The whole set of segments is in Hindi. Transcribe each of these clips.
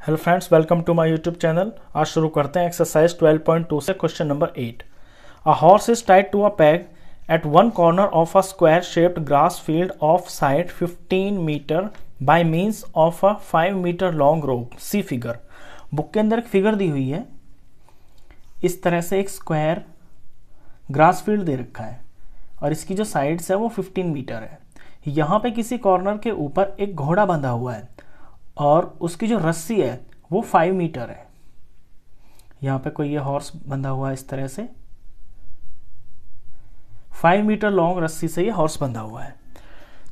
Hello friends, welcome to my YouTube channel. आज शुरू करते हैं एक्सरसाइज 12.2 से question number 8। A horse is tied to a peg at one corner of a square shaped grass field of side 15 metre by means of a 5 metre long rope. See figure. Book के अंदर एक फिगर दी हुई है। इस तरह से एक स्क्वायर ग्रास फील्ड दे रखा है और इसकी जो साइड्स है वो 15 मीटर है। यहाँ पे किसी कॉर्नर के ऊपर एक घोड़ा बंधा हुआ है और उसकी जो रस्सी है वो 5 मीटर है। यहाँ पे कोई ये हॉर्स बंधा हुआ है, इस तरह से 5 मीटर लॉन्ग रस्सी से ये हॉर्स बंधा हुआ है।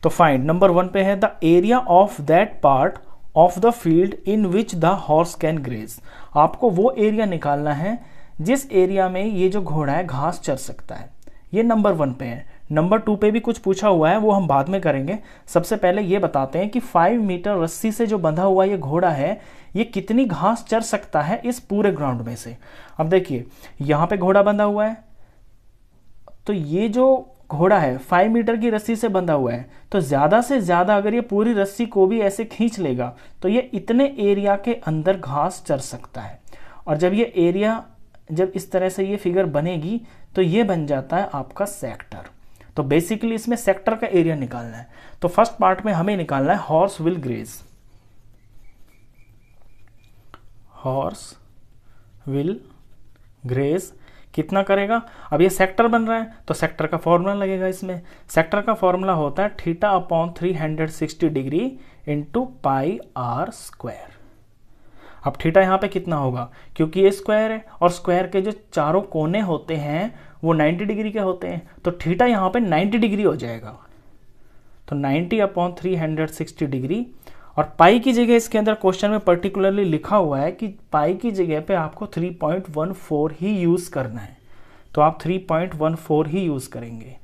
तो फाइंड नंबर 1 पे है the area of that part of the field in which the horse can graze. आपको वो एरिया निकालना है जिस एरिया में ये जो घोड़ा है घास चर सकता है। ये नंबर 1 पे है। नंबर 2 पे भी कुछ पूछा हुआ है, वो हम बाद में करेंगे। सबसे पहले ये बताते हैं कि 5 मीटर रस्सी से जो बंधा हुआ ये घोड़ा है ये कितनी घास चर सकता है इस पूरे ग्राउंड में से। अब देखिए, यहाँ पे घोड़ा बंधा हुआ है, तो ये जो घोड़ा है 5 मीटर की रस्सी से बंधा हुआ है, तो ज्यादा से ज्यादा अगर ये पूरी रस्सी को भी ऐसे खींच लेगा तो ये इतने एरिया के अंदर घास चर सकता है। और जब ये एरिया, जब इस तरह से ये फिगर बनेगी तो ये बन जाता है आपका सेक्टर। तो बेसिकली इसमें सेक्टर का एरिया निकालना है। तो फर्स्ट पार्ट में हमें निकालना है horse will graze. Horse will graze कितना करेगा? अब ये सेक्टर बन रहा है तो सेक्टर का फॉर्मूला लगेगा। इसमें सेक्टर का फॉर्मूला होता है theta upon 360 degree into pi r square. अब थीटा यहाँ पे कितना होगा, क्योंकि ये स्क्वायर है और स्क्वायर के जो चारों कोने होते हैं वो 90 डिग्री के होते हैं, तो थीटा यहाँ पे 90 डिग्री हो जाएगा। तो 90 अपॉन 360 डिग्री। और पाई की जगह इसके अंदर क्वेश्चन में पर्टिकुलरली लिखा हुआ है कि पाई की जगह पे आपको 3.14 ही यूज करना है, तो आप 3.14 ही यूज करेंगे।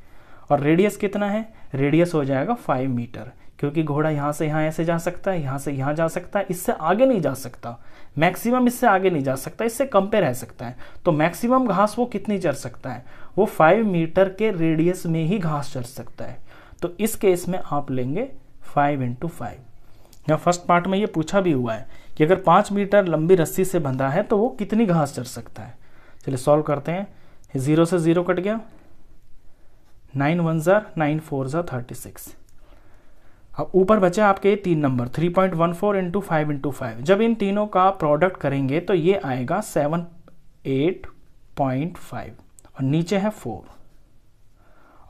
और रेडियस कितना है? रेडियस हो जाएगा 5 मीटर, क्योंकि घोड़ा यहाँ से यहाँ ऐसे जा सकता है, यहाँ से यहाँ जा सकता है, इससे आगे नहीं जा सकता। मैक्सिमम इससे आगे नहीं जा सकता, इससे कम पे रह सकता है। तो मैक्सिमम घास वो कितनी चर सकता है? वो 5 मीटर के रेडियस में ही घास चर सकता है। तो इस केस में आप लेंगे 5 × 5। यहाँ फर्स्ट पार्ट में ये पूछा भी हुआ है कि अगर 5 मीटर लंबी रस्सी से बंधा है तो वो कितनी घास चर सकता है। चलिए सॉल्व करते हैं। 0 से 0 कट गया, 9 1 ज़ा 9 4 ज़ा 36। अब ऊपर बचे आपके ये 3 नंबर 3.14 × 5 × 5। जब इन तीनों का प्रोडक्ट करेंगे तो ये आएगा 78.5 और नीचे है 4,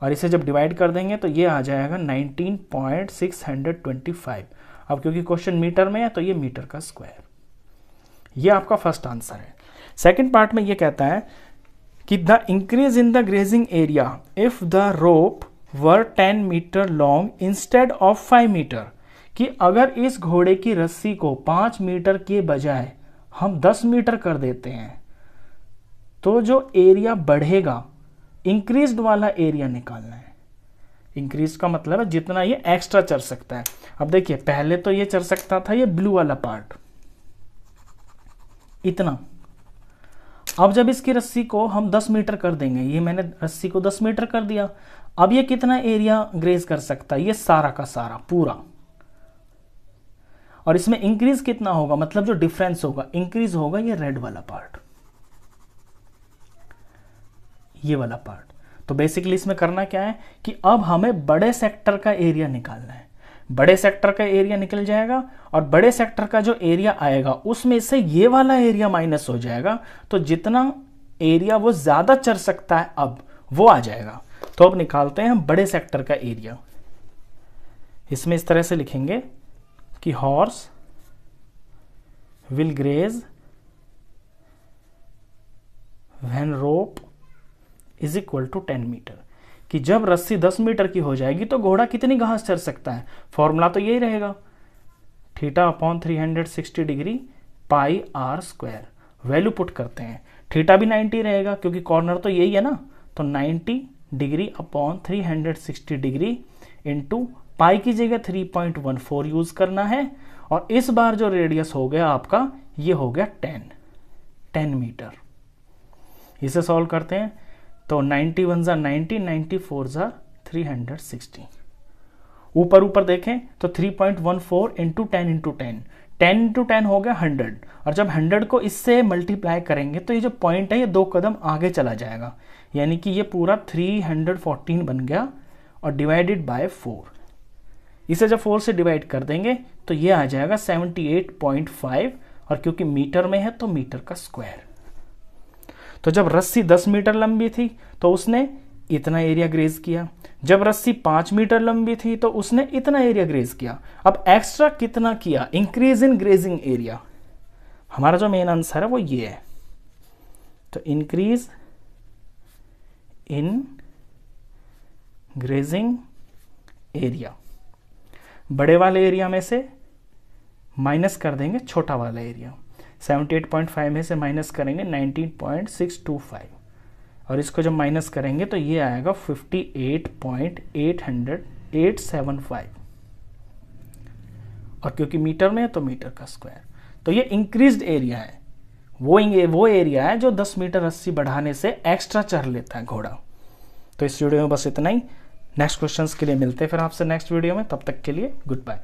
और इसे जब डिवाइड कर देंगे तो ये आ जाएगा 19.625। अब क्योंकि क्वेश्चन मीटर में है तो ये मीटर का स्क्वायर। ये आपका फर्स्ट आंसर है। सेकंड पार्ट में ये कहता है कि the increase in the grazing area if the rope were 10 metre long instead of 5 metre, कि अगर इस घोड़े की रस्सी को 5 मीटर के बजाय हम 10 मीटर कर देते हैं तो जो एरिया बढ़ेगा, इंक्रीज्ड वाला एरिया निकालना है। इंक्रीज का मतलब है जितना ये एक्स्ट्रा चल सकता है। अब देखिए, पहले तो ये चल सकता था ये ब्लू वाला पार्ट इतना। अब जब इसकी रस्सी को हम 10 मीटर कर देंगे, ये मैंने रस्सी को 10 मीटर कर दिया, अब ये कितना एरिया ग्रेज कर सकता है? ये सारा का सारा पूरा। और इसमें इंक्रीज कितना होगा, मतलब जो डिफरेंस होगा, इंक्रीज होगा ये रेड वाला पार्ट, ये वाला पार्ट। तो बेसिकली इसमें करना क्या है कि अब हमें बड़े सेक्टर का एरिया निकालना है। बड़े सेक्टर का एरिया निकल जाएगा और बड़े सेक्टर का जो एरिया आएगा उसमें से ये वाला एरिया माइनस हो जाएगा, तो जितना एरिया वो ज्यादा चर सकता है अब वो आ जाएगा। तो अब निकालते हैं हम बड़े सेक्टर का एरिया। इसमें इस तरह से लिखेंगे कि horse will graze when rope is equal to 10 metre, कि जब रस्सी 10 मीटर की हो जाएगी तो घोड़ा कितनी घास चर सकता है। फॉर्मूला तो यही रहेगा, theta upon 360 degree pi r square. Value put करते हैं, थीटा भी 90 रहेगा क्योंकि कॉर्नर तो यही है ना, तो 90 डिग्री अपॉन 360 डिग्री इंटू पाई की जगह 3.14 यूज करना है। और इस बार जो रेडियस हो गया आपका, ये हो गया 10 मीटर। इसे सॉल्व करते हैं तो 90 1 ज़ा 90, 90 4 ज़ा 360। ऊपर ऊपर देखें तो 3.14 × 10 × 10 10 × 10 हो गया 100, और जब 100 को इससे मल्टीप्लाई करेंगे तो ये जो पॉइंट है ये 2 कदम आगे चला जाएगा, यानी कि ये पूरा 314 बन गया और डिवाइडेड बाय 4। इसे जब 4 से डिवाइड कर देंगे तो ये आ जाएगा 78.5, और क्योंकि मीटर में है तो मीटर का स्क्वायर। तो जब रस्सी 10 मीटर लंबी थी तो उसने इतना एरिया ग्रेज किया, जब रस्सी 5 मीटर लंबी थी तो उसने इतना एरिया ग्रेज किया। अब एक्स्ट्रा कितना किया? Increase in grazing area. हमारा जो मेन आंसर है वो ये है। तो इंक्रीज इन ग्रेजिंग एरिया, बड़े वाले एरिया में से माइनस कर देंगे छोटा वाला एरिया। 78.5 में से माइनस करेंगे 19.625, और इसको जब माइनस करेंगे तो ये आएगा 58.875, और क्योंकि मीटर में है तो मीटर का स्क्वायर। तो ये इंक्रीज्ड एरिया है, वो एरिया है जो 10 मीटर रस्सी बढ़ाने से एक्स्ट्रा चढ़ लेता है घोड़ा। तो इस वीडियो में बस इतना ही। नेक्स्ट क्वेश्चंस के लिए मिलते हैं फिर आपसे नेक्स्ट वीडियो में, तब तक के लिए गुड बाय।